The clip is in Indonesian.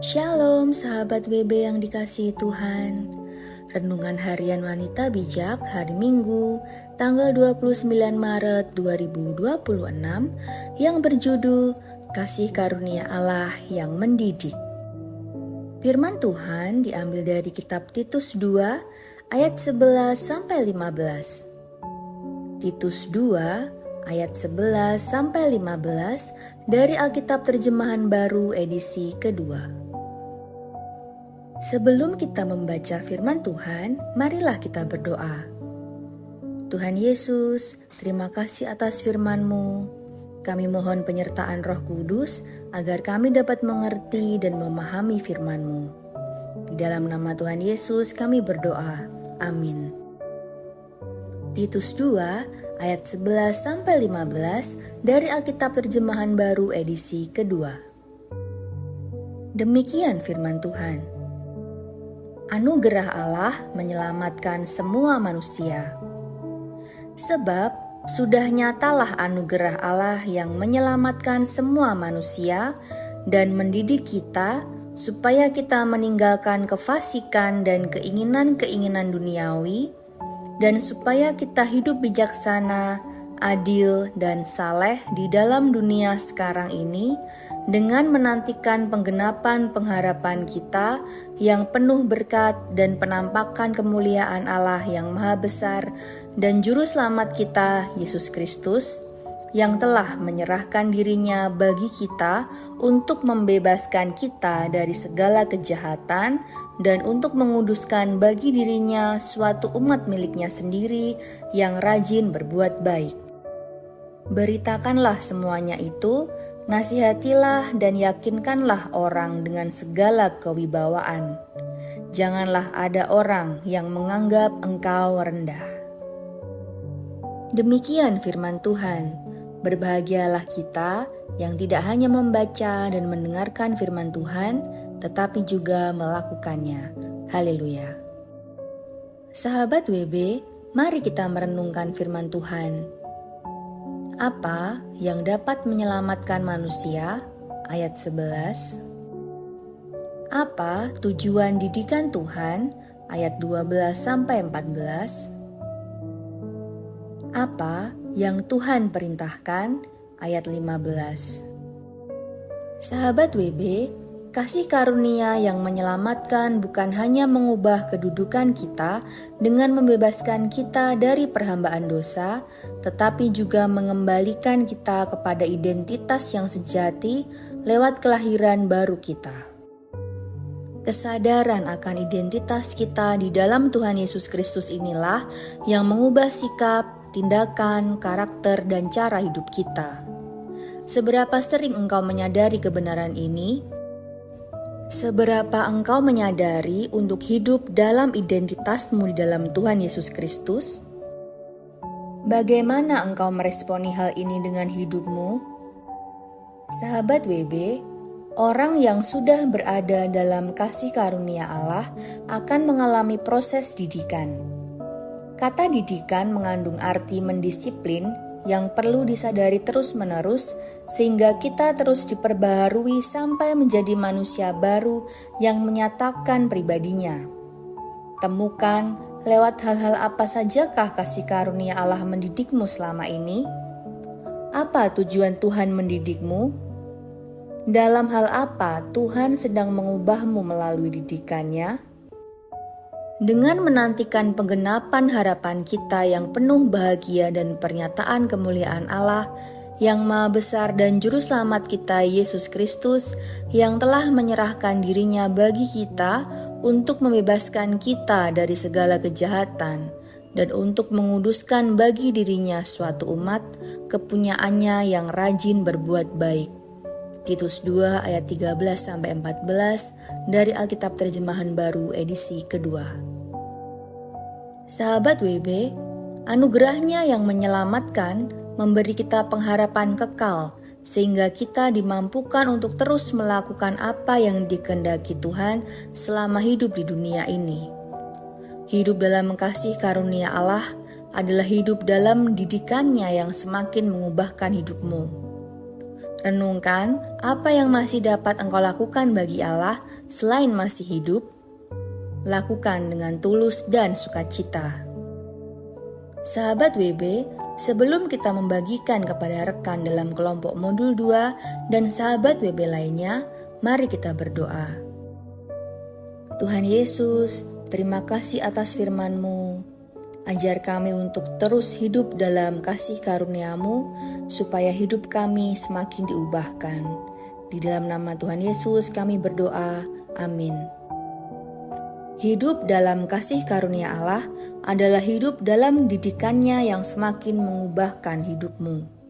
Shalom sahabat WB yang dikasihi Tuhan. Renungan Harian Wanita Bijak hari Minggu tanggal 29 Maret 2026 yang berjudul Kasih Karunia Allah yang Mendidik. Firman Tuhan diambil dari kitab Titus 2 ayat 11 sampai 15. Titus 2 ayat 11 sampai 15 dari Alkitab Terjemahan Baru edisi kedua. Sebelum kita membaca firman Tuhan, marilah kita berdoa. Tuhan Yesus, terima kasih atas firman-Mu. Kami mohon penyertaan Roh Kudus agar kami dapat mengerti dan memahami firman-Mu. Di dalam nama Tuhan Yesus kami berdoa. Amin. Titus 2 ayat 11 sampai 15 dari Alkitab Terjemahan Baru edisi kedua. Demikian firman Tuhan. Anugerah Allah menyelamatkan semua manusia. Sebab sudah nyatalah anugerah Allah yang menyelamatkan semua manusia dan mendidik kita supaya kita meninggalkan kefasikan dan keinginan-keinginan duniawi, dan supaya kita hidup bijaksana, adil, dan saleh di dalam dunia sekarang ini dengan menantikan penggenapan pengharapan kita yang penuh berkat dan penampakan kemuliaan Allah yang maha besar dan Juru Selamat kita, Yesus Kristus, yang telah menyerahkan dirinya bagi kita untuk membebaskan kita dari segala kejahatan dan untuk menguduskan bagi dirinya suatu umat miliknya sendiri yang rajin berbuat baik. Beritakanlah semuanya itu, nasihatilah dan yakinkanlah orang dengan segala kewibawaan. Janganlah ada orang yang menganggap engkau rendah. Demikian firman Tuhan. Berbahagialah kita yang tidak hanya membaca dan mendengarkan firman Tuhan, tetapi juga melakukannya. Haleluya. Sahabat WB, mari kita merenungkan firman Tuhan. Apa yang dapat menyelamatkan manusia? Ayat 11. Apa tujuan didikan Tuhan? Ayat 12 sampai 14. Apa yang Tuhan perintahkan? Ayat 15. Sahabat WB, kasih karunia yang menyelamatkan bukan hanya mengubah kedudukan kita dengan membebaskan kita dari perhambaan dosa, tetapi juga mengembalikan kita kepada identitas yang sejati lewat kelahiran baru kita. Kesadaran akan identitas kita di dalam Tuhan Yesus Kristus inilah yang mengubah sikap, tindakan, karakter, dan cara hidup kita. Seberapa sering engkau menyadari kebenaran ini? Seberapa engkau menyadari untuk hidup dalam identitasmu di dalam Tuhan Yesus Kristus? Bagaimana engkau meresponi hal ini dengan hidupmu? Sahabat WB, orang yang sudah berada dalam kasih karunia Allah akan mengalami proses didikan. Kata didikan mengandung arti mendisiplin yang perlu disadari terus-menerus sehingga kita terus diperbaharui sampai menjadi manusia baru yang menyatakan pribadinya. Temukan lewat hal-hal apa sajakah kasih karunia Allah mendidikmu selama ini? Apa tujuan Tuhan mendidikmu? Dalam hal apa Tuhan sedang mengubahmu melalui didikannya? Dengan menantikan penggenapan harapan kita yang penuh bahagia dan pernyataan kemuliaan Allah yang maha besar dan Juru Selamat kita Yesus Kristus yang telah menyerahkan dirinya bagi kita untuk membebaskan kita dari segala kejahatan dan untuk menguduskan bagi dirinya suatu umat kepunyaannya yang rajin berbuat baik. Titus 2 ayat 13-14 dari Alkitab Terjemahan Baru edisi kedua. Sahabat WB, anugerahnya yang menyelamatkan memberi kita pengharapan kekal sehingga kita dimampukan untuk terus melakukan apa yang dikehendaki Tuhan selama hidup di dunia ini. Hidup dalam kasih karunia Allah adalah hidup dalam didikannya yang semakin mengubahkan hidupmu. Renungkan apa yang masih dapat engkau lakukan bagi Allah selain masih hidup. Lakukan dengan tulus dan sukacita. Sahabat WB, sebelum kita membagikan kepada rekan dalam kelompok modul 2 dan sahabat WB lainnya, mari kita berdoa. Tuhan Yesus, terima kasih atas firman-Mu. Ajar kami untuk terus hidup dalam kasih karunia-Mu, supaya hidup kami semakin diubahkan. Di dalam nama Tuhan Yesus kami berdoa, amin. Hidup dalam kasih karunia Allah adalah hidup dalam didikannya yang semakin mengubahkan hidupmu.